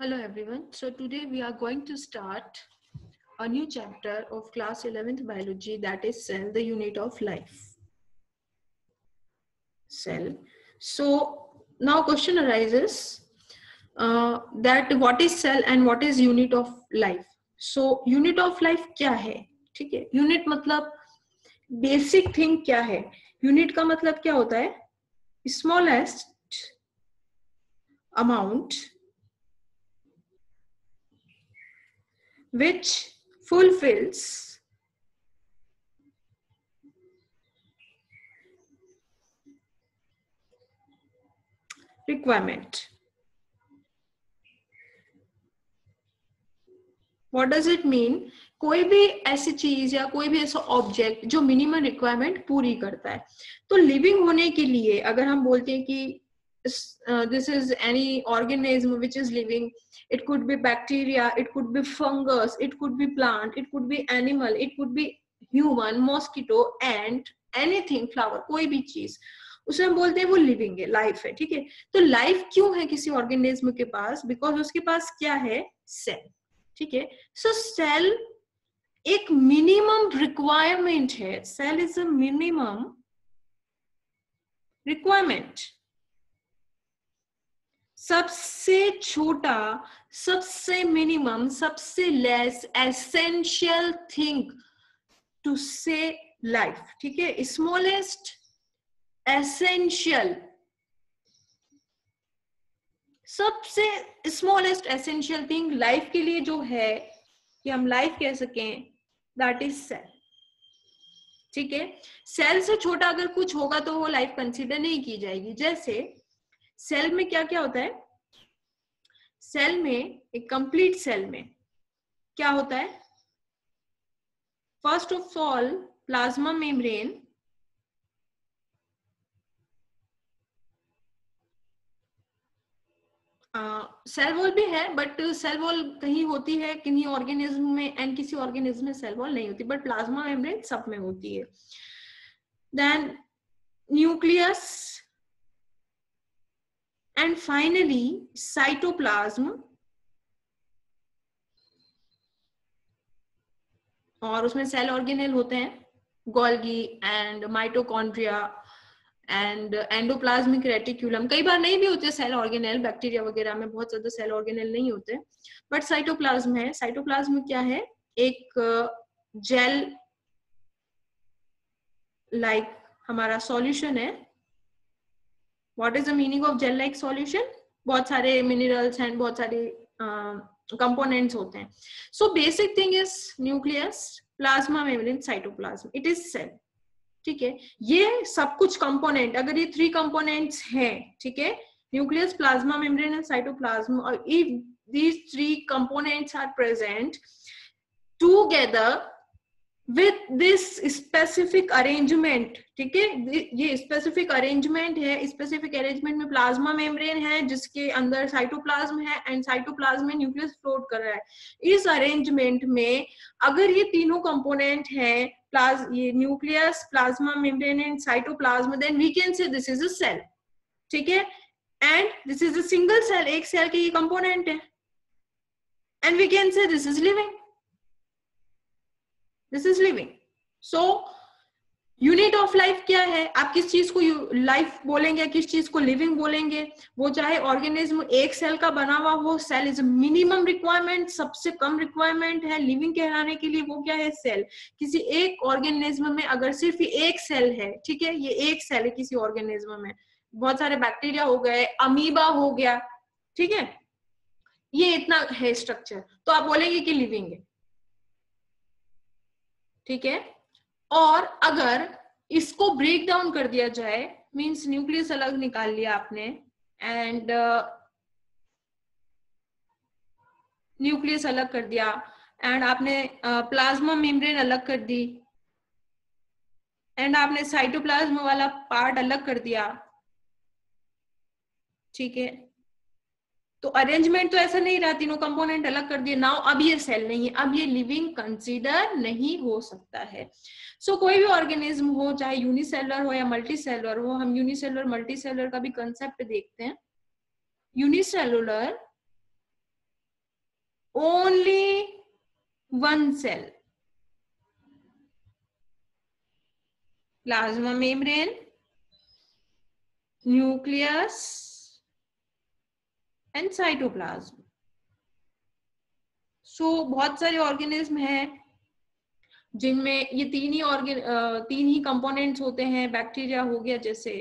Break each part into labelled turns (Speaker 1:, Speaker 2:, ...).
Speaker 1: Hello everyone. So today we are going to start a new chapter of class 11th biology, that is cell, the unit of life. Cell. So now question arises that what is cell and what is unit of life. So unit of life क्या है? ठीक है, unit मतलब basic thing क्या है? Unit का मतलब क्या होता है? Smallest amount which fulfills requirement. What does it mean? कोई भी ऐसी चीज या कोई भी ऐसा ऑब्जेक्ट जो मिनिमम रिक्वायरमेंट पूरी करता है. तो लिविंग होने के लिए अगर हम बोलते हैं कि this is any organism which is living, it could be bacteria, it could be fungus, it could be plant, it could be animal, it could be human, mosquito, ant, anything, flower, कोई भी चीज उसे हम बोलते हैं वो living है, life है. ठीक है, तो लाइफ क्यों है किसी ऑर्गेनिज्म के पास? बिकॉज उसके पास क्या है? सेल. ठीक है, सो सेल एक मिनिमम रिक्वायरमेंट है. Cell is a minimum requirement. सबसे छोटा, सबसे मिनिमम, सबसे less essential thing to say life. ठीक है, स्मॉलेस्ट एसेंशियल, सबसे स्मॉलेस्ट एसेंशियल थिंग लाइफ के लिए जो है कि हम लाइफ कह सकें, दैट इज सेल. ठीक है, सेल से छोटा अगर कुछ होगा तो वो लाइफ कंसीडर नहीं की जाएगी. जैसे सेल में क्या क्या होता है? सेल में, एक कंप्लीट सेल में क्या होता है? First of all plasma membrane, cell wall भी है, बट सेल वॉल कहीं होती है किन्हीं ऑर्गेनिज्म में एंड किसी ऑर्गेनिज्म में सेल वॉल नहीं होती, बट प्लाज्मा मेम्ब्रेन सब में होती है. Then nucleus and finally cytoplasm, और उसमें सेल ऑर्गेनेल होते हैं, Golgi and mitochondria and endoplasmic reticulum. कई बार नहीं भी होते सेल ऑर्गेनेल, बैक्टीरिया वगैरह में बहुत ज्यादा सेल ऑर्गेनेल नहीं होते, बट साइटोप्लाज्म है. साइटोप्लाज्म क्या है? एक जेल लाइक हमारा सॉल्यूशन है. What is the meaning of gel like solution? बहुत सारे मिनरल्स एंड बहुत सारे कंपोनेंट्स होते हैं. So basic thing is nucleus, plasma membrane, cytoplasm, it is cell. ठीक है, ये सब कुछ कंपोनेंट, अगर ये 3 कंपोनेंट्स हैं, ठीक है, nucleus, plasma membrane and cytoplasm, और if these 3 components are present together with this specific arrangement. ठीक है, ये स्पेसिफिक अरेंजमेंट है. स्पेसिफिक अरेंजमेंट में प्लाज्मा मेम्ब्रेन है जिसके अंदर साइटोप्लाज्म है एंड साइटोप्लाज्म में न्यूक्लियस फ्लोट कर रहा है. इस अरेंजमेंट में अगर ये तीनों कंपोनेंट हैं, ये nucleus, plasma membrane and cytoplasm, then we can say this is a cell. ठीक है, and this is a single cell, एक सेल के ये कंपोनेंट है, and we can say this is living. This is living. So unit of life क्या है? आप किस चीज को लाइफ बोलेंगे, किस चीज को लिविंग बोलेंगे? वो चाहे ऑर्गेनिज्म एक सेल का बना हुआ हो, सेल इज मिनिमम रिक्वायरमेंट, सबसे कम रिक्वायरमेंट है लिविंग कहलाने के लिए. वो क्या है? सेल. किसी एक ऑर्गेनिज्म में अगर सिर्फ एक सेल है, ठीक है, ये एक सेल है किसी ऑर्गेनिज्म में, बहुत सारे बैक्टीरिया हो गए, अमीबा हो गया, ठीक है, ये इतना है स्ट्रक्चर, तो आप बोलेंगे कि लिविंग है. ठीक है, और अगर इसको ब्रेक डाउन कर दिया जाए, मींस न्यूक्लियस अलग निकाल लिया आपने एंड न्यूक्लियस अलग कर दिया एंड आपने प्लाज्मा मेम्ब्रेन अलग कर दी एंड आपने साइटोप्लाज्म वाला पार्ट अलग कर दिया. ठीक है, तो अरेंजमेंट तो ऐसा नहीं रहा, तीनों कंपोनेंट अलग कर दिए. नाउ अब ये सेल नहीं है, अब ये लिविंग कंसीडर नहीं हो सकता है. सो कोई भी ऑर्गेनिज्म हो, चाहे यूनिसेलुलर हो या मल्टीसेलुलर हो, हम यूनिसेलुलर मल्टीसेलुलर का भी कंसेप्ट देखते हैं. Unicellular only one cell. Plasma membrane, nucleus and cytoplasm. So बहुत सारे ऑर्गेनिज्म हैं जिनमें ये तीन ही कंपोनेंट्स होते हैं. बैक्टीरिया हो गया जैसे,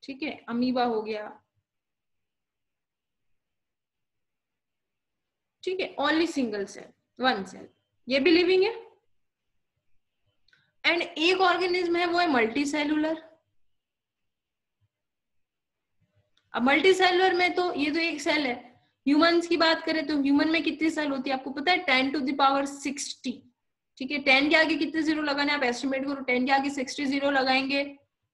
Speaker 1: ठीक है, अमीबा हो गया, ठीक है, only single cell, one cell, ये भी लिविंग है. एंड एक ऑर्गेनिज्म है वो है मल्टी सेलुलर. अब मल्टी सेलुलर में तो ये तो एक सेल है. ह्यूमंस की बात करें तो ह्यूमन में कितनी सेल होती है आपको पता है? 10⁻60. ठीक है, 10 के आगे कितने जीरो लगाने आप एस्टिमेट करो. 10 के आगे 60 जीरो लगाएंगे.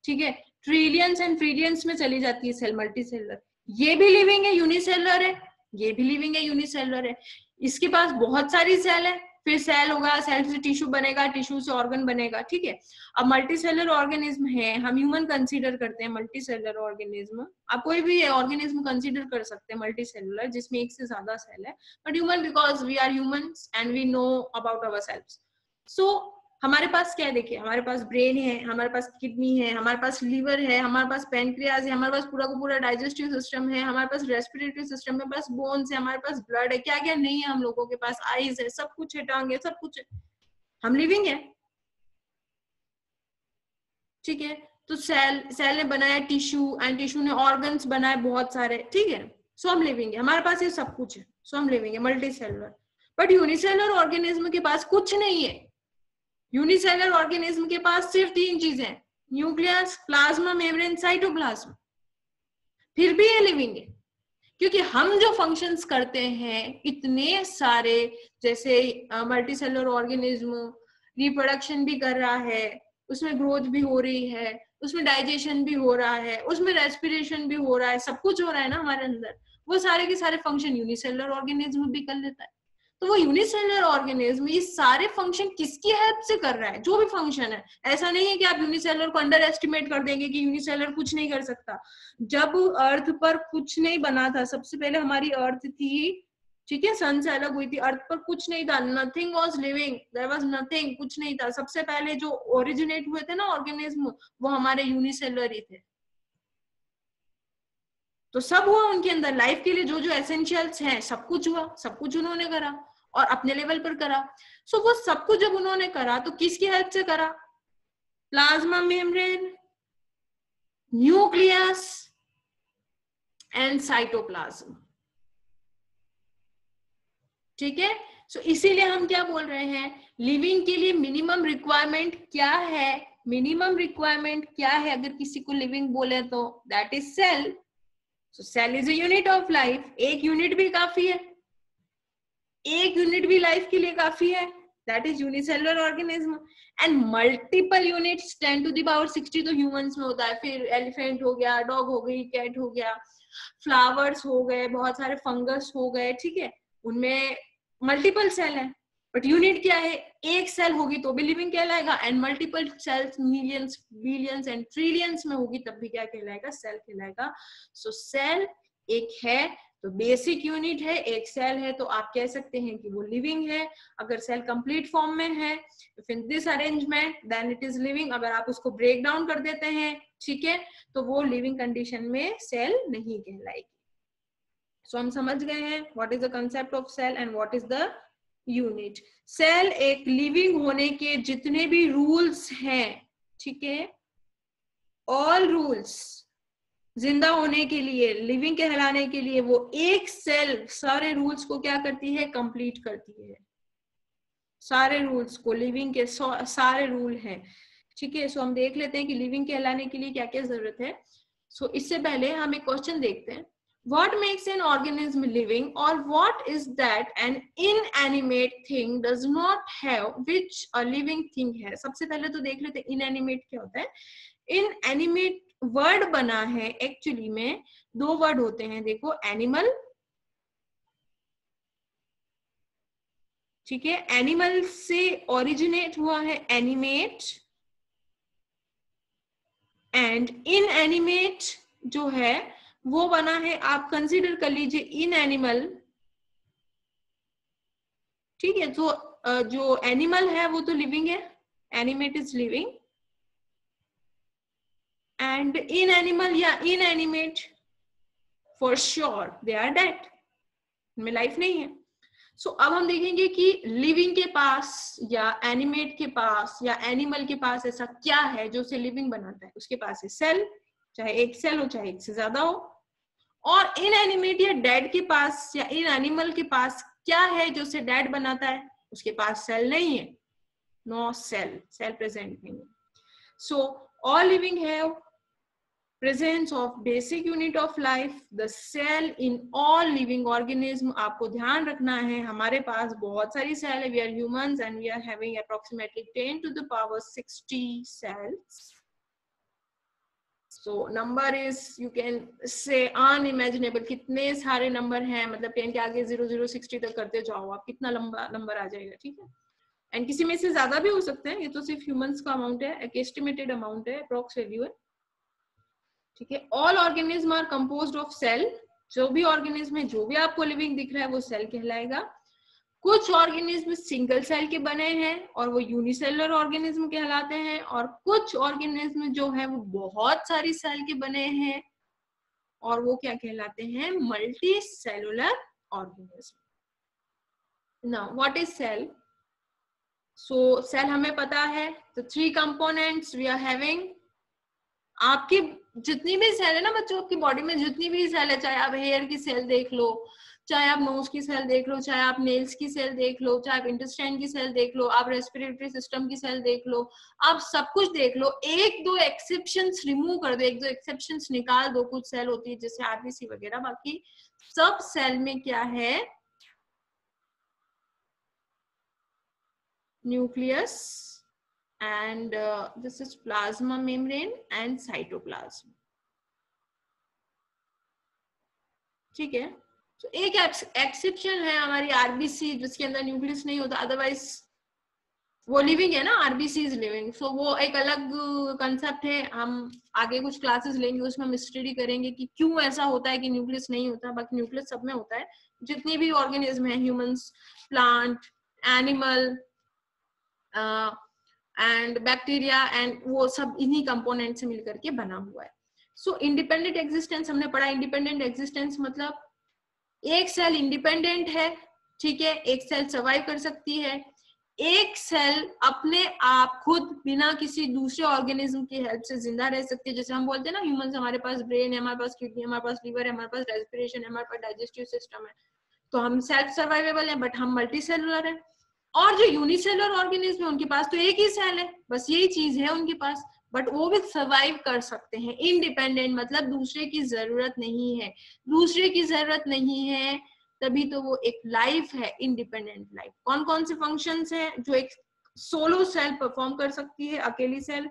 Speaker 1: ठीक है, ट्रिलियंस एंड ट्रिलियंस में चली जाती है सेल मल्टी सेलुलर. ये भी लिविंग है, यूनिसेलुलर है. ये भी लिविंग है, यूनिसेलुलर है. इसके पास बहुत सारी सेल है. फिर सेल होगा, सेल से टिश्यू बनेगा, टिश्यू से ऑर्गन बनेगा. ठीक है, अब मल्टी सेलुलर ऑर्गेनिज्म है, हम ह्यूमन कंसीडर करते हैं मल्टी सेलुलर ऑर्गेनिज्म. आप कोई भी ऑर्गेनिज्म कंसीडर कर सकते हैं मल्टी सेलुलर जिसमें एक से ज्यादा सेल है. But human, because we are humans and we know about ourselves. So हमारे पास क्या है, देखिए, हमारे पास ब्रेन है, हमारे पास किडनी है, हमारे पास लीवर है, हमारे पास पैनक्रियाज है, हमारे पास पूरा का पूरा डाइजेस्टिव सिस्टम है, हमारे पास रेस्पिरेटरी सिस्टम है, हमारे पास बोन्स है, हमारे पास ब्लड है. क्या क्या नहीं है हम लोगों के पास? आईज है, सब कुछ है, टांग है, सब कुछ है. हम लिविंग है. ठीक है, तो सेल ने बनाया टिश्यू एंड टिश्यू ने ऑर्गन्स बनाए बहुत सारे. ठीक है, सो हम लिविंग है, हमारे पास ये सब कुछ है. सो हम लिविंग है, multi cellular. But unicellular organism के पास कुछ नहीं है. यूनिसेलुलर ऑर्गेनिज्म के पास सिर्फ तीन चीजें, न्यूक्लियस, प्लाज्मा मेम्ब्रेन, साइटोप्लाज्म. फिर भी ये लिविंग है, क्योंकि हम जो फंक्शंस करते हैं इतने सारे, जैसे मल्टी सेलुलर ऑर्गेनिज्म रिप्रोडक्शन भी कर रहा है, उसमें ग्रोथ भी हो रही है, उसमें डाइजेशन भी हो रहा है, उसमें रेस्पिरेशन भी हो रहा है, सब कुछ हो रहा है ना हमारे अंदर. वो सारे के सारे फंक्शन यूनिसेलुलर ऑर्गेनिज्म भी कर लेता है. तो वो यूनिसेलुलर ऑर्गेनिज्म ये सारे फंक्शन किसकी हेल्प से कर रहा है? जो भी फंक्शन है. ऐसा नहीं है कि आप यूनिसेलुलर को अंडर एस्टिमेट कर देंगे कि यूनिसेलुलर कुछ नहीं कर सकता. जब अर्थ पर कुछ नहीं बना था, सबसे पहले हमारी अर्थ थी, ठीक है, सन से अलग हुई थी, अर्थ पर कुछ नहीं था, nothing was living, there was nothing, कुछ नहीं था. सबसे पहले जो ओरिजिनेट हुए थे ना ऑर्गेनिज्म, वो हमारे यूनिसेलुलर ही थे. तो सब हुआ उनके अंदर, लाइफ के लिए जो जो एसेंशियल्स हैं सब कुछ हुआ, सब कुछ उन्होंने करा और अपने लेवल पर करा. सो वो सब कुछ जब उन्होंने करा तो किसकी हेल्प से करा? Plasma membrane, nucleus and cytoplasm. ठीक है, सो इसीलिए हम क्या बोल रहे हैं, लिविंग के लिए मिनिमम रिक्वायरमेंट क्या है? मिनिमम रिक्वायरमेंट क्या है अगर किसी को लिविंग बोले तो? That is cell. So cell is a unit of life. एक यूनिट भी काफी है, एक यूनिट भी लाइफ के लिए काफी है. That is unicellular organism. And multiple units 10⁻60 तो ह्यूमंस में होता है. फिर एलिफेंट हो गया, डॉग हो गई, कैट हो गया, फ्लावर्स हो गए, बहुत सारे फंगस हो गए. ठीक है, उनमें मल्टीपल सेल है. बट यूनिट क्या है? एक सेल होगी तो भी लिविंग कहलाएगा. And multiple cells, millions, billions and trillions में होगी तब भी क्या कहलाएगा? सेल कहलाएगा. सो सेल एक है तो बेसिक यूनिट है, एक सेल है तो आप कह सकते हैं कि वो लिविंग है. अगर सेल कंप्लीट फॉर्म में है, if in this arrangement, then it is living. अगर आप उसको ब्रेक डाउन कर देते हैं, ठीक है, तो वो लिविंग कंडीशन में सेल नहीं कहलाएगी. सो हम समझ गए हैं what is the concept of cell and what is the unit. Cell एक लिविंग होने के जितने भी रूल्स हैं, ठीक है, ऑल रूल्स, जिंदा होने के लिए, लिविंग कहलाने के लिए, वो एक सेल सारे रूल्स को क्या करती है? कंप्लीट करती है. सारे रूल्स को, लिविंग के सारे रूल हैं. ठीक है, सो हम देख लेते हैं कि लिविंग कहलाने के लिए क्या क्या जरूरत है. सो इससे पहले हम एक क्वेश्चन देखते हैं. What makes an organism living, or what is that an inanimate thing does not have which a living thing has? सबसे पहले तो देख लेते हैं inanimate क्या होता है. Inanimate वर्ड बना है, एक्चुअली में दो वर्ड होते हैं. देखो, एनिमल, ठीक है, एनिमल से ओरिजिनेट हुआ है एनिमेट. एंड इनएनिमेट जो है वो बना है, आप कंसीडर कर लीजिए इन एनिमल ठीक है। तो जो एनिमल है वो तो लिविंग है, animate is living, and in animal या inanimate for sure they are dead, इनमें लाइफ नहीं है। सो अब हम देखेंगे कि लिविंग के पास या एनिमेट के पास या एनिमल के पास ऐसा क्या है जो उसे लिविंग बनाता है। उसके पास है सेल, चाहे एक सेल हो चाहे एक से ज्यादा हो। और इन एनिमेट या डेड के पास या इन एनिमल के पास क्या है जो उसे डेड बनाता है। उसके पास सेल नहीं है, नो सेल, सेल प्रेजेंट नहीं है। So all living have presence of basic unit of life, the cell in all living organism। आपको ध्यान रखना है हमारे पास बहुत सारी सेल है, we are humans and we are having approximately 10 to the power 60 cells। so number is you can say unimaginable, कितने सारे नंबर हैं, मतलब 10 के आगे 0 0 60 तक करते जाओ आप, कितना लंबा नंबर आ जाएगा। ठीक है, एंड किसी में से ज्यादा भी हो सकते हैं, ये तो सिर्फ ह्यूमंस का अमाउंट है, एक एस्टिमेटेड अमाउंट है, अप्रॉक्स वैल्यू है। ठीक है, all organism are composed of cell. जो भी ऑर्गेनिज्म है, जो भी आपको लिविंग दिख रहा है वो सेल कहलाएगा। कुछ ऑर्गेनिज्म सिंगल सेल के बने हैं और वो यूनिसेलुलर ऑर्गेनिज्म कहलाते हैं, और कुछ ऑर्गेनिज्म जो है वो बहुत सारी सेल के बने हैं और वो क्या कहलाते हैं, multicellular organism. Now what is cell? So cell हमें पता है, तो 3 कंपोनेंट्स वी आर हैविंग। आपकी जितनी भी सेल है ना बच्चों, आपकी बॉडी में जितनी भी सेल है, चाहे आप हेयर की सेल देख लो, चाहे आप नोज की सेल देख लो, चाहे आप नेल्स की सेल देख लो, चाहे आप इंटेस्टाइन की सेल देख लो, आप रेस्पिरेटरी सिस्टम की सेल देख लो, आप सब कुछ देख लो। एक दो एक्सेप्शंस रिमूव कर दो, एक दो एक्सेप्शंस निकाल दो, कुछ सेल होती है जैसे आरबीसी वगैरह, बाकी सब सेल में क्या है, nucleus and this is plasma membrane and cytoplasm। ठीक है, तो एक एक्सेप्शन है हमारी आरबीसी जिसके अंदर न्यूक्लियस नहीं होता, अदरवाइज वो लिविंग है ना, आरबीसी इज लिविंग। सो वो एक अलग कंसेप्ट है, हम आगे कुछ क्लासेस लेंगे उसमें हम स्टडी करेंगे कि क्यों ऐसा होता है कि न्यूक्लियस नहीं होता। बाकी न्यूक्लियस सब में होता है, जितनी भी ऑर्गेनिज्म है, humans, plant, animal and bacteria, and वो सब इन्हीं कंपोनेंट से मिलकर के बना हुआ है। सो इंडिपेंडेंट एग्जिस्टेंस हमने पढ़ा। इंडिपेंडेंट एग्जिस्टेंस मतलब एक सेल इंडिपेंडेंट है, ठीक है, एक सेल सर्वाइव कर सकती है, एक सेल अपने आप खुद बिना किसी दूसरे ऑर्गेनिज्म की हेल्प से जिंदा रह सकती है। जैसे हम बोलते हैं ना, ह्यूमंस, हमारे पास ब्रेन है, हमारे पास किडनी है, हमारे पास लिवर है, हमारे पास रेस्पिरेशन है, हमारे पास डाइजेस्टिव सिस्टम है, तो हम सेल्फ सर्वाइवेबल है, बट हम मल्टी सेलुलर है। और जो यूनिसेलुलर ऑर्गेनिज्म है उनके पास तो एक ही सेल है, बस यही चीज है उनके पास, बट वो भी सर्वाइव कर सकते हैं इंडिपेंडेंट, मतलब दूसरे की जरूरत नहीं है। दूसरे की जरूरत नहीं है तभी तो वो एक लाइफ है, इंडिपेंडेंट लाइफ। कौन कौन से फंक्शंस हैं जो एक सोलो सेल परफॉर्म कर सकती है, अकेली सेल?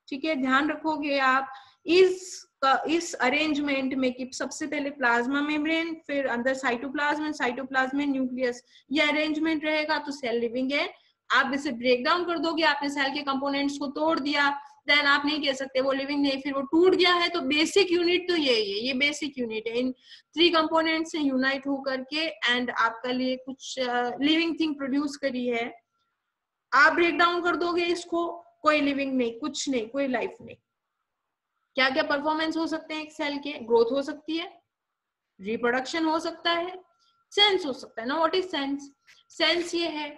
Speaker 1: ठीक है, ध्यान रखोगे आप इस अरेंजमेंट में कि सबसे पहले प्लाज्मा मेम्ब्रेन, फिर अंदर साइटोप्लाज्म, साइटोप्लाज्म में न्यूक्लियस, ये अरेंजमेंट रहेगा तो सेल लिविंग है। आप इसे ब्रेक डाउन कर दोगे, आपने सेल के कंपोनेंट्स को तोड़ दिया, देन आप नहीं कह सकते वो लिविंग नहीं, फिर वो टूट गया है। तो बेसिक यूनिट तो यही है, ये बेसिक यूनिट है, इन 3 कंपोनेंट से यूनाइट होकर के एंड आपका लिए कुछ लिविंग थिंग प्रोड्यूस करी है। आप ब्रेक डाउन कर दोगे इसको, कोई लिविंग नहीं, कुछ नहीं, कोई लाइफ नहीं। क्या क्या परफॉर्मेंस हो सकते हैं एक सेल के? ग्रोथ हो सकती है, रिप्रोडक्शन हो सकता है, सेंस हो सकता है ना। What is sense? सेंस ये है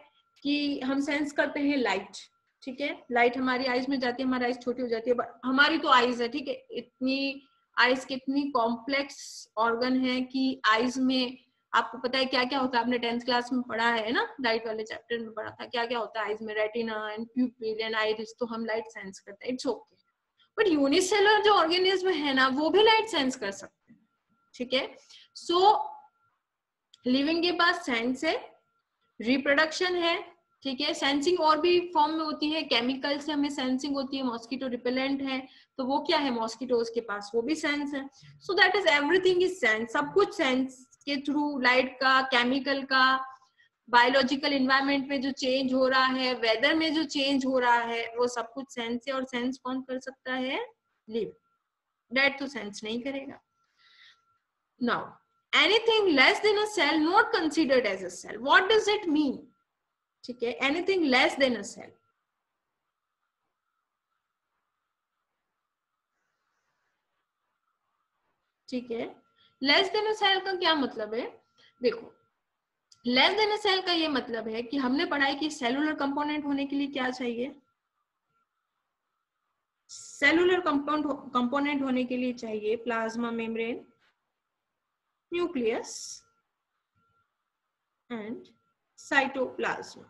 Speaker 1: कि हम सेंस करते हैं लाइट, ठीक है, लाइट हमारी आईज में जाती है, हमारी आईज छोटी हो जाती है, हमारी तो आईज है, ठीक है, इतनी आईज कितनी कॉम्प्लेक्स ऑर्गन है कि आईज में आपको पता है क्या क्या होता है, आपने 10th क्लास में पढ़ा है ना, लाइट वाले चैप्टर में पढ़ा था, क्या क्या होता है आईज में, रेटिना एंड प्यूपिल एंड आइरिस, तो हम लाइट सेंस करते हैं, इट्स ओके। बट यूनिसेलुलर जो ऑर्गेनिज्म है ना, वो भी लाइट सेंस कर सकते हैं, ठीक है। सो लिविंग के पास सेंस है, रिप्रोडक्शन है, ठीक है, सेंसिंग और भी फॉर्म में होती है, केमिकल से हमें सेंसिंग होती है, मॉस्किटो रिपेलेंट है, तो वो क्या है, मॉस्किटोज के पास वो भी सेंस है। So that is everything is sense, सब कुछ सेंस के थ्रू, लाइट का, केमिकल का, बायोलॉजिकल एनवायरनमेंट में जो चेंज हो रहा है, वेदर में जो चेंज हो रहा है, वो सब कुछ सेंस है। और सेंस कौन कर सकता है? लिव, डेड तो सेंस नहीं करेगा। Now anything less than a cell not considered as a cell. What does it mean? ठीक है, anything less than a cell. ठीक है, लेस देन अ सेल का क्या मतलब है? देखो, लेस देन अ सेल का ये मतलब है कि हमने पढ़ा है कि सेलुलर कंपोनेंट होने के लिए क्या चाहिए? सेलुलर कंपोनेंट होने के लिए चाहिए plasma membrane, nucleus and cytoplasm.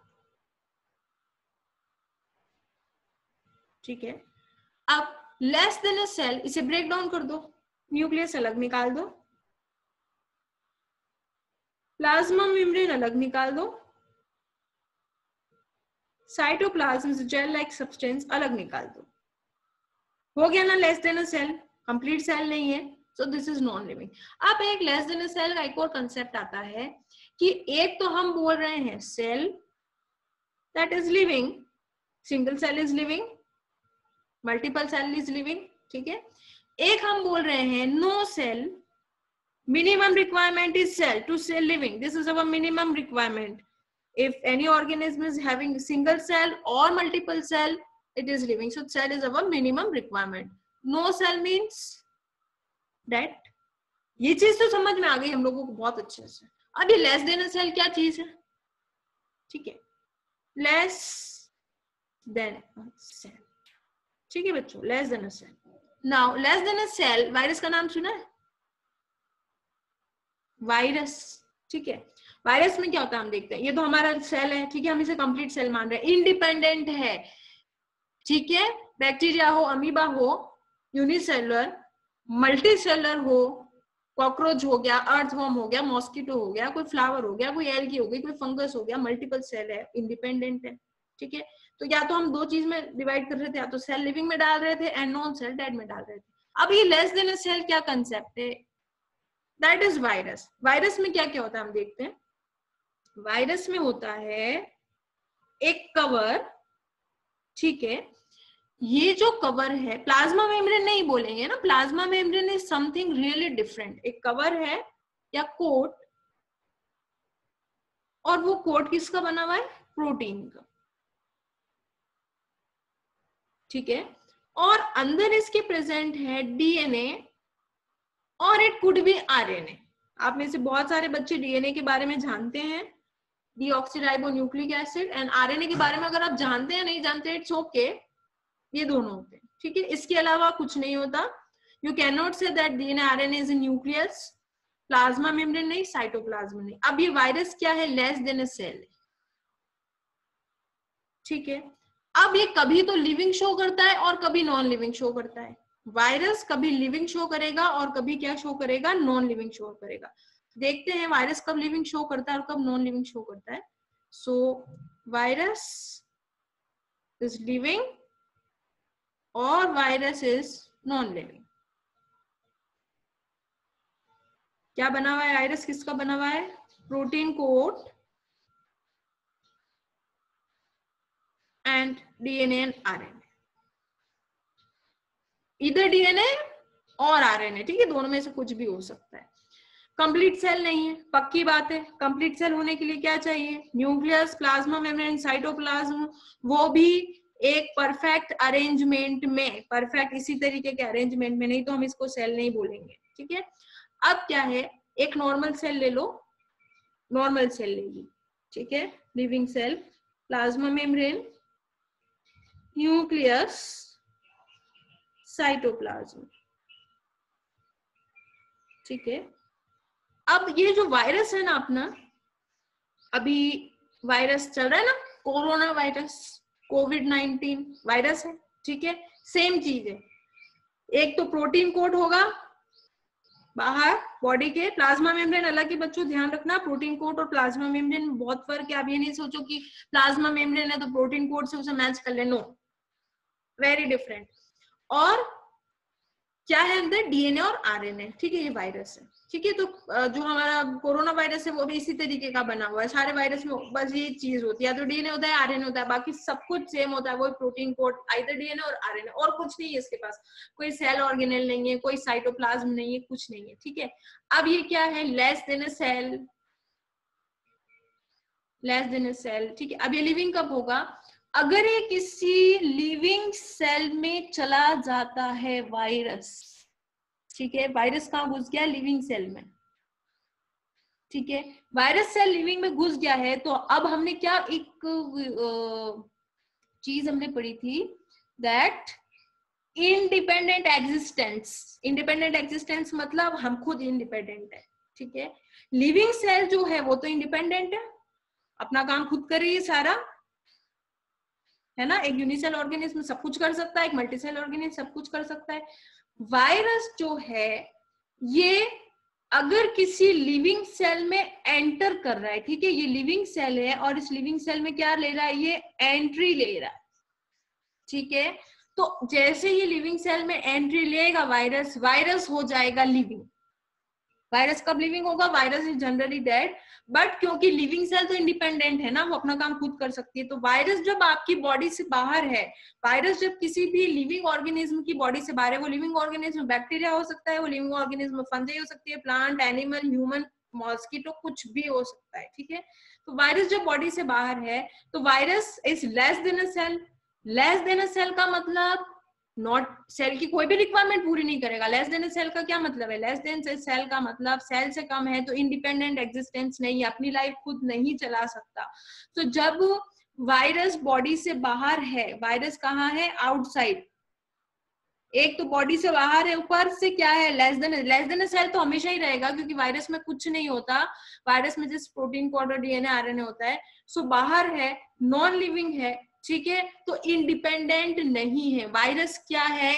Speaker 1: ठीक है, अब लेस देन अ सेल, इसे ब्रेक डाउन कर दो, न्यूक्लियस अलग निकाल दो, प्लाज्मा मेम्ब्रेन अलग निकाल दो, साइटोप्लाज्म जेल लाइक सब्सटेंस अलग निकाल दो। हो गया ना less than a cell, complete cell नहीं है, so this is non living. अब एक लेस देन अ सेल का एक और कंसेप्ट आता है कि एक तो हम बोल रहे हैं cell that is living, single cell is living, multiple cell is living. ठीक है, एक हम बोल रहे हैं no cell, minimum requirement is cell to cell living, this is our minimum requirement. If any organism is having single cell or multiple cell, it is living, so cell is our minimum requirement. No cell means dead. ये चीज तो समझ में आ गई हम लोगों को बहुत अच्छे से। अब ये लेस देन अ सेल क्या चीज है? ठीक है, लेस देन अ सेल। ठीक है बच्चों, less than a cell. Now less than a cell, virus का नाम सुना है? वायरस। ठीक है, वायरस में क्या होता है हम देखते हैं, ये तो हमारा सेल है, ठीक है, हम इसे कंप्लीट सेल मान रहे हैं, इंडिपेंडेंट है। ठीक है, बैक्टीरिया हो, अमीबा हो, यूनिसेलुलर, मल्टीसेलुलर हो, कॉकरोच हो गया, अर्थवर्म हो गया, मॉस्किटो हो गया, कोई फ्लावर हो गया, कोई एल्गी हो गई, कोई फंगस हो गया, मल्टीपल सेल है, इंडिपेंडेंट है। ठीक है, तो या तो हम दो चीज में डिवाइड कर रहे थे, या तो सेल लिविंग में डाल रहे थे एंड नॉन सेल डेड में डाल रहे थे। अब ये लेस देन अ सेल क्या कंसेप्ट है? That is virus. वायरस में क्या क्या होता है हम देखते हैं। वायरस में होता है एक कवर। ठीक है, ये जो कवर है, प्लाज्मा मेम्ब्रेन नहीं बोलेंगे ना, plasma membrane is something really different. एक कवर है या कोट, और वो कोट किसका बना हुआ है? प्रोटीन का। ठीक है, और अंदर इसके प्रेजेंट है डीएनए और इट कुड बी आरएनए। आप में से बहुत सारे बच्चे डीएनए के बारे में जानते हैं, डीऑक्सीराइबोन्यूक्लिक एसिड, एंड आरएनए के बारे में अगर आप जानते हैं नहीं जानते, इट्स ओके, ये दोनों होते हैं। ठीक है, इसके अलावा कुछ नहीं होता। You can not say that DNA RNA is in nucleus, plasma membrane नहीं, साइटोप्लाज्म नहीं। अब ये वायरस क्या है? Less than a cell. ठीक है, अब ये कभी तो लिविंग शो करता है और कभी नॉन लिविंग शो करता है। वायरस कभी लिविंग शो करेगा और कभी क्या शो करेगा? नॉन लिविंग शो करेगा। देखते हैं वायरस कब लिविंग शो करता है और कब नॉन लिविंग शो करता है। सो वायरस इज लिविंग और वायरस इज नॉन लिविंग। क्या बना हुआ है वायरस? किसका बना हुआ है? Protein coat and DNA and RNA, इधर डीएनए और आरएनए। ठीक है, दोनों में से कुछ भी हो सकता है। कंप्लीट सेल नहीं है, पक्की बात है। कंप्लीट सेल होने के लिए क्या चाहिए? न्यूक्लियस, प्लाज्मा मेम्ब्रेन, साइटोप्लाज्म, वो भी एक परफेक्ट अरेंजमेंट में, परफेक्ट इसी तरीके के अरेंजमेंट में, नहीं तो हम इसको सेल नहीं बोलेंगे। ठीक है, अब क्या है, एक नॉर्मल सेल ले लो, नॉर्मल सेल ले ली। ठीक है, living cell, plasma membrane, nucleus, cytoplasm. ठीक है, अब ये जो वायरस है ना अपना, अभी वायरस चल रहा है ना, कोरोना वायरस, कोविड-19 वायरस है। ठीक है, सेम चीज है। एक तो प्रोटीन कोड होगा बाहर बॉडी के, प्लाज्मा मेम्ब्रेन अलग ही, बच्चों ध्यान रखना, प्रोटीन कोड और प्लाज्मा मेम्ब्रेन में बहुत फर्क है। आप ये नहीं सोचो कि प्लाज्मा मेम्ब्रेन है तो प्रोटीन कोड से उसे मैच कर ले, नो, वेरी डिफरेंट। और क्या है अंदर? डीएनए और आरएनए। ठीक है, ये वायरस है। ठीक है, तो जो हमारा कोरोना वायरस है वो भी इसी तरीके का बना हुआ है। सारे वायरस में बस ये चीज होती है, या तो डीएनए होता है, आरएनए होता है, बाकी सब कुछ सेम होता है, वो प्रोटीन कोड, आइदर डीएनए और आरएनए, और कुछ नहीं है इसके पास। कोई सेल ऑर्गेनेल नहीं है, कोई साइटोप्लाज्म नहीं है, कुछ नहीं है। ठीक है, अब ये क्या है? Less than a cell. Less than a cell, ठीक है। अब ये लिविंग कब होगा? अगर ये किसी लिविंग सेल में चला जाता है वायरस, ठीक है, वायरस कहाँ घुस गया? लिविंग सेल में, ठीक है। वायरस सेल लिविंग में घुस गया है, तो अब हमने क्या एक चीज हमने पढ़ी थी, that independent existence. Independent existence मतलब हम खुद इंडिपेंडेंट है, ठीक है। लिविंग सेल जो है वो तो इंडिपेंडेंट है, अपना काम खुद कर रही है सारा, है ना। एक यूनिसेल ऑर्गेनिज्म सब कुछ कर सकता है, एक मल्टीसेल ऑर्गेनिज्म सब कुछ कर सकता है। वायरस जो है ये अगर किसी लिविंग सेल में एंटर कर रहा है, ठीक है, ये लिविंग सेल है और इस लिविंग सेल में क्या ले रहा है? ये एंट्री ले रहा है, ठीक है। तो जैसे ये लिविंग सेल में एंट्री लेगा वायरस, वायरस हो जाएगा लिविंग। वायरस कब लिविंग होगा? Virus is generally dead, but क्योंकि लिविंग सेल तो इंडिपेंडेंट है ना, वो अपना काम खुद कर सकती है। तो वायरस जब आपकी बॉडी से बाहर है, वायरस जब किसी भी लिविंग ऑर्गेनिज्म की बॉडी से बाहर है, वो लिविंग ऑर्गेनिज्म बैक्टीरिया हो सकता है, वो लिविंग ऑर्गेनिज्म फंजाई हो सकती है, प्लांट, एनिमल, ह्यूमन, मॉस्किटो, कुछ भी हो सकता है, ठीक है। तो वायरस जब बॉडी से बाहर है तो virus is less than a cell. Less than a cell का मतलब नॉट सेल की कोई भी रिक्वायरमेंट पूरी नहीं करेगा। लेस देन सेल का क्या मतलब है? लेस देन सेल का मतलब सेल से कम है तो इंडिपेंडेंट एग्जिस्टेंस नहीं है, अपनी लाइफ खुद नहीं चला सकता। तो जब वायरस बॉडी से बाहर है, वायरस कहाँ है? आउटसाइड। एक तो बॉडी से बाहर है, ऊपर से क्या है? लेस देन सेल तो हमेशा ही रहेगा क्योंकि वायरस में कुछ नहीं होता, वायरस में जस्ट प्रोटीन कोड और डीएनए आरएनए होता है। सो बाहर है, नॉन लिविंग है, ठीक है, तो इंडिपेंडेंट नहीं है। वायरस क्या है?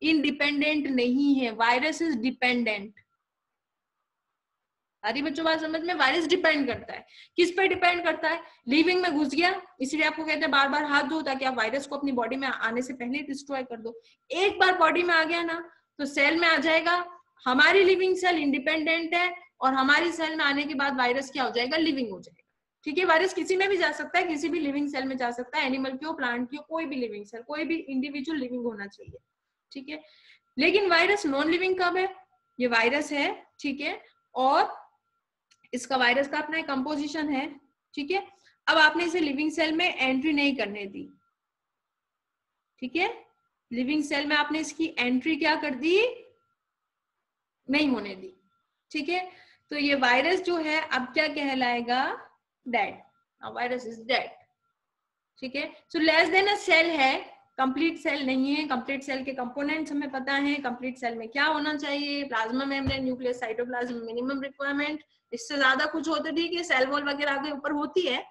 Speaker 1: इंडिपेंडेंट नहीं है, वायरस इज डिपेंडेंट। अरे बच्चों बात समझ में? वायरस डिपेंड करता है, किस पे डिपेंड करता है? लिविंग में घुस गया, इसलिए आपको कहते हैं बार बार हाथ धो ताकि आप वायरस को अपनी बॉडी में आने से पहले डिस्ट्रॉय कर दो। एक बार बॉडी में आ गया ना तो सेल में आ जाएगा। हमारी लिविंग सेल इंडिपेंडेंट है और हमारी सेल में आने के बाद वायरस क्या हो जाएगा? लिविंग हो जाएगा, ठीक है। वायरस किसी में भी जा सकता है, किसी भी लिविंग सेल में जा सकता है, एनिमल की हो, प्लांट की हो, कोई भी लिविंग सेल, कोई भी इंडिविजुअल लिविंग होना चाहिए, ठीक है। लेकिन वायरस नॉन लिविंग कब है? ये वायरस है, ठीक है, और इसका वायरस का अपना एक कंपोजिशन है, ठीक है। अब आपने इसे लिविंग सेल में एंट्री नहीं करने दी, ठीक है। लिविंग सेल में आपने इसकी एंट्री क्या कर दी? नहीं होने दी, ठीक है। तो ये वायरस जो है अब क्या कहलाएगा? डेड। वायरस इज डेड, ठीक है। So less than a cell है, कंप्लीट सेल नहीं है। कंप्लीट सेल के कंपोनेंट्स हमें पता है। कंप्लीट सेल में क्या होना चाहिए? Plasma membrane, nucleus, cytoplasm, minimum requirement. इससे ज्यादा कुछ होते ठीक है, सेल वॉल वगैरह आगे ऊपर होती है,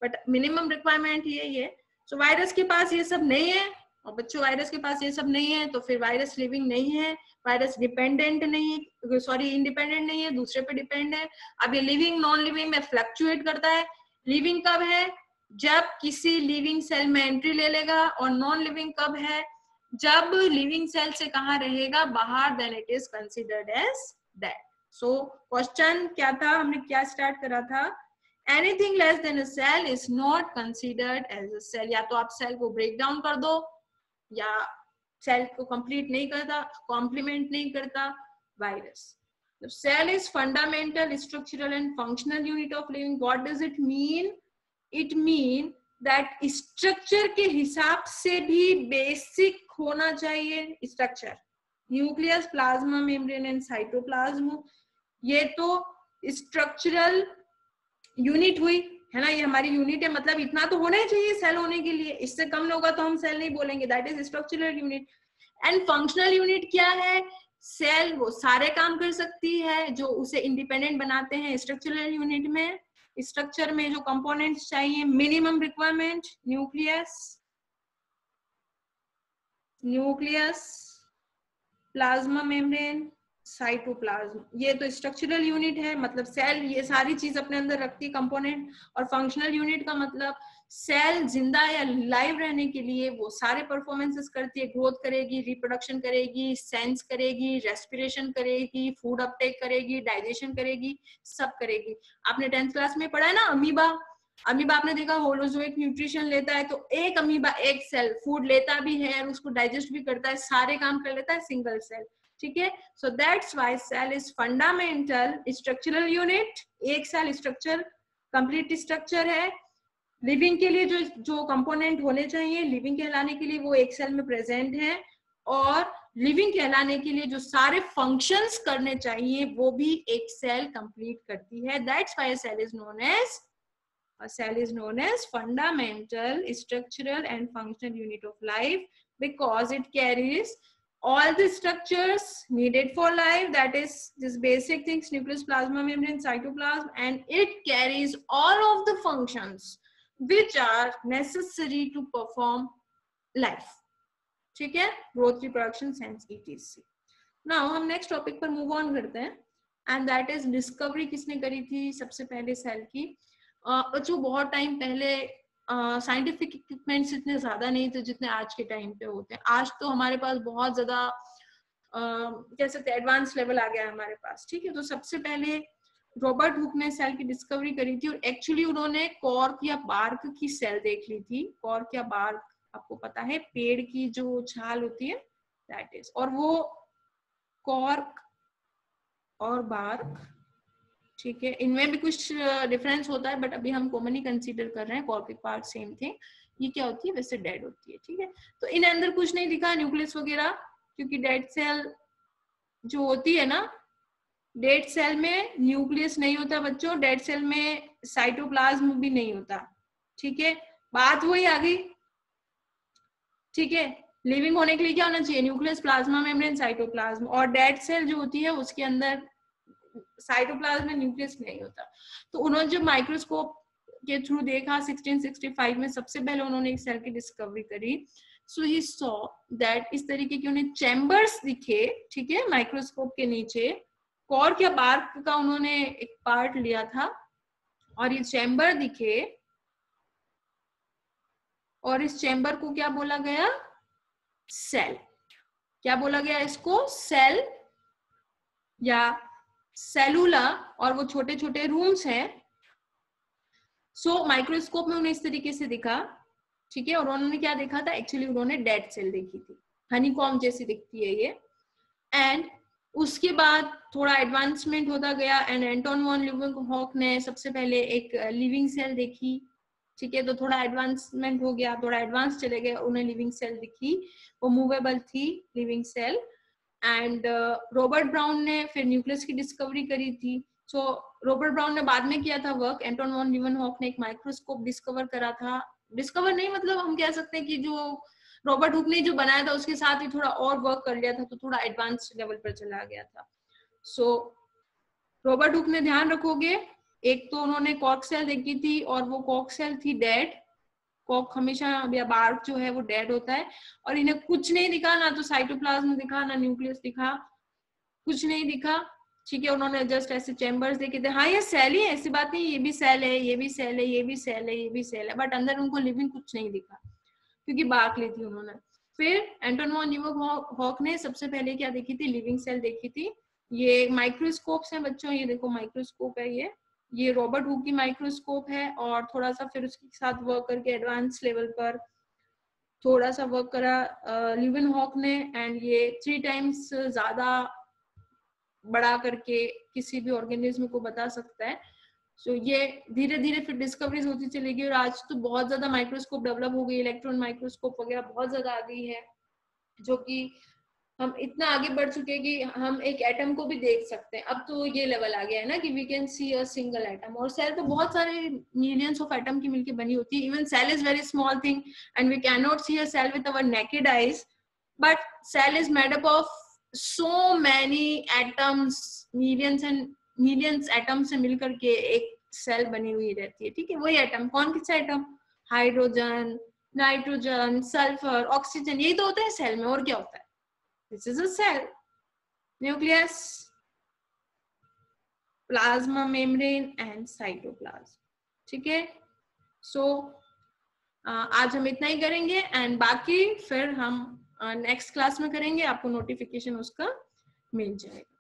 Speaker 1: बट मिनिमम रिक्वायरमेंट यही है। सो वायरस के पास ये सब नहीं है, और बच्चों वायरस के पास ये सब नहीं है तो फिर वायरस लिविंग नहीं है, वायरस डिपेंडेंट नहीं है, सॉरी इंडिपेंडेंट नहीं है, दूसरे पे डिपेंड है। अब ये लिविंग नॉन लिविंग में फ्लक्चुएट करता है। लिविंग कब है? जब किसी लिविंग सेल में एंट्री ले लेगा, और नॉन लिविंग कब है? जब लिविंग सेल से कहाँ रहेगा? बाहर, then it is considered as dead. So question क्या था, हमने क्या स्टार्ट करा था? Anything less than a cell is not considered as a cell. या तो आप सेल को ब्रेक डाउन कर दो, या सेल को कंप्लीट नहीं करता, कॉम्प्लीमेंट नहीं करता virus. Cell is fundamental, structural and functional unit of living. What does it mean? It mean that structure के हिसाब से भी बेसिक होना चाहिए structure. Nucleus, plasma membrane and cytoplasm, ये तो स्ट्रक्चरल यूनिट हुई, है ना। ये हमारी यूनिट है, मतलब इतना तो होना ही चाहिए सेल होने के लिए। इससे कम होगा तो हम सेल नहीं बोलेंगे, that is structural unit. And functional unit क्या है? सेल वो सारे काम कर सकती है जो उसे इंडिपेंडेंट बनाते हैं स्ट्रक्चरल यूनिट में। स्ट्रक्चर में जो कंपोनेंट्स चाहिए, minimum requirement, nucleus, plasma membrane, cytoplasm, ये तो स्ट्रक्चरल यूनिट है, मतलब सेल ये सारी चीज अपने अंदर रखती है कंपोनेंट। और फंक्शनल यूनिट का मतलब सेल जिंदा या लाइव रहने के लिए वो सारे परफॉर्मेंसेस करती है, ग्रोथ करेगी, रिप्रोडक्शन करेगी, सेंस करेगी, रेस्पिरेशन करेगी, फूड अपटेक करेगी, डाइजेशन करेगी, सब करेगी। आपने 10th क्लास में पढ़ा है ना अमीबा। अमीबा आपने देखा होलोजोइक न्यूट्रिशन लेता है, तो एक अमीबा एक सेल फूड लेता भी है और उसको डाइजेस्ट भी करता है, सारे काम कर लेता है सिंगल सेल, ठीक है। So that's why cell is fundamental structural unit. एक सेल स्ट्रक्चर कंप्लीट स्ट्रक्चर है। लिविंग के लिए जो कंपोनेंट होने चाहिए लिविंग कहलाने के लिए वो एक सेल में प्रेजेंट है, और लिविंग कहलाने के लिए जो सारे फंक्शंस करने चाहिए वो भी एक सेल कंप्लीट करती है। That's why a cell is known as fundamental, structural and functional unit of life, because it carries all the structures needed for life, that is this basic things, nucleus, plasma membrane, cytoplasm, and it carries all of the functions which are necessary to perform life. ठीक है, growth, reproduction, sense, etc. Now हम next topic पर move on करते हैं, and that is discovery किसने करी थी सबसे पहले सेल की। जो बहुत टाइम पहले साइंटिफिक इक्विपमेंट्स इतने ज्यादा नहीं थे जितने आज के टाइम पे होते हैं। आज तो हमारे पास बहुत ज्यादा कह सकते हैं एडवांस लेवल आ गया है हमारे पास, ठीक है। तो सबसे पहले रॉबर्ट हुक ने सेल की डिस्कवरी करी थी, और एक्चुअली उन्होंने कॉर्क या बार्क की सेल देख ली थी। कॉर्क या बार्क आपको पता है पेड़ की जो छाल होती है, दैट इज, और वो कॉर्क और बार्क, ठीक है, इनमें भी कुछ डिफरेंस होता है, बट अभी हम कॉमनली कंसीडर कर रहे हैं कॉर्क पार्ट सेम थिंग। ये क्या होती है, वैसे डेड होती है, ठीक है। तो इन अंदर कुछ नहीं दिखा न्यूक्लियस वगैरह, क्योंकि डेड सेल जो होती है ना, डेड सेल में न्यूक्लियस नहीं होता बच्चों, डेड सेल में साइटोप्लाज्म भी नहीं होता, ठीक है। बात वही आ गई, ठीक है। लिविंग होने के लिए क्या होना चाहिए, न्यूक्लियस, प्लाज्मा मेम्ब्रेन, साइटोप्लाज्म, और डेड सेल जो होती है उसके अंदर साइटोप्लाज्म में न्यूक्लियस नहीं होता। तो उन्होंने जब माइक्रोस्कोप के थ्रू देखा 1665 में, सबसे पहले उन्होंने एक सेल की डिस्कवरी करी। सो ही सॉ दैट इस तरीके के उन्हें चैम्बर्स दिखे, ठीक है, माइक्रोस्कोप के नीचे। कॉर्क या बार्क का उन्होंने एक पार्ट लिया था, और ये चैम्बर दिखे, और इस चैम्बर को क्या बोला गया, सेल। क्या बोला गया इसको, सेल या सेलुला, और वो छोटे छोटे रूम्स हैं। सो माइक्रोस्कोप में उन्हें इस तरीके से दिखा, ठीक है। और उन्होंने क्या देखा था, एक्चुअली उन्होंने डेड सेल देखी थी, हनीकॉम जैसी दिखती है ये। एंड उसके बाद थोड़ा एडवांसमेंट होता गया, एंड एंटोन वॉन ल्यूवेनहॉक ने सबसे पहले एक लिविंग सेल देखी, ठीक है। तो थोड़ा एडवांसमेंट हो गया, थोड़ा एडवांस चले गए, उन्हें लिविंग सेल दिखी, वो मूवेबल थी living cell. And Robert Brown ने फिर न्यूक्लियस की डिस्कवरी करी थी। सो रॉबर्ट ब्राउन ने बाद में किया था वर्क, एंटोन वॉन ल्यूवेनहॉक ने एक माइक्रोस्कोप डिस्कवर करा था, डिस्कवर नहीं मतलब हम कह सकते हैं कि जो रॉबर्ट हुक ने जो बनाया था उसके साथ ही थोड़ा और वर्क कर लिया था, तो थोड़ा एडवांस लेवल पर चला गया था। सो रॉबर्ट हुक ने, ध्यान रखोगे, एक तो उन्होंने कॉर्क सेल देखी थी, और वो कॉर्क सेल थी डेड। कॉर्क हमेशा या बार्क जो है वो डेड होता है, और इन्हें कुछ नहीं दिखा, ना तो साइटोप्लाज्म दिखा, ना न्यूक्लियस दिखा, कुछ नहीं दिखा, ठीक है। उन्होंने जस्ट ऐसे चैम्बर्स देखे थे, हाँ ये सेल ही है, ऐसी बात नहीं, ये भी सेल है, ये भी सेल है, ये भी सेल है, ये भी सेल है, बट अंदर उनको लिविंग कुछ नहीं दिखा, क्योंकि बार्क ली थी उन्होंने। फिर एंटोन वॉन ल्यूवेनहॉक ने सबसे पहले क्या देखी थी, लिविंग सेल देखी थी। ये माइक्रोस्कोप्स हैं बच्चों, ये देखो माइक्रोस्कोप है, ये रॉबर्ट हुक की माइक्रोस्कोप है, और थोड़ा सा फिर उसके साथ वर्क करके एडवांस लेवल पर थोड़ा सा वर्क करा ल्यूवेनहॉक ने, एंड ये 3 टाइम्स ज्यादा बड़ा करके किसी भी ऑर्गेनिज्म को बता सकता है। सो ये धीरे धीरे फिर डिस्कवरीज होती चली गई, और आज तो बहुत ज्यादा माइक्रोस्कोप डेवलप हो गई, इलेक्ट्रॉन माइक्रोस्कोप वगैरह बहुत ज्यादा आ गई है, जो कि हम इतना आगे बढ़ चुके हैं कि हम एक एटम को भी देख सकते हैं। अब तो ये लेवल आ गया है ना कि we can see a single atom, और सेल तो बहुत सारे मिलियंस ऑफ एटम की मिलकर बनी होती है। Even cell is very small thing and we can not see a cell with our naked eyes, but cell is made up of so many atoms, millions and millions atom से मिलकर के एक cell बनी हुई रहती है, ठीक है। वही एटम, कौन किसा atom, hydrogen, nitrogen, sulphur, oxygen, यही तो होता है सेल में, और क्या होता है। This is a cell, nucleus, plasma membrane and cytoplasm, ठीक है। सो आज हम इतना ही करेंगे, एंड बाकी फिर हम नेक्स्ट क्लास में करेंगे, आपको नोटिफिकेशन उसका मिल जाएगा।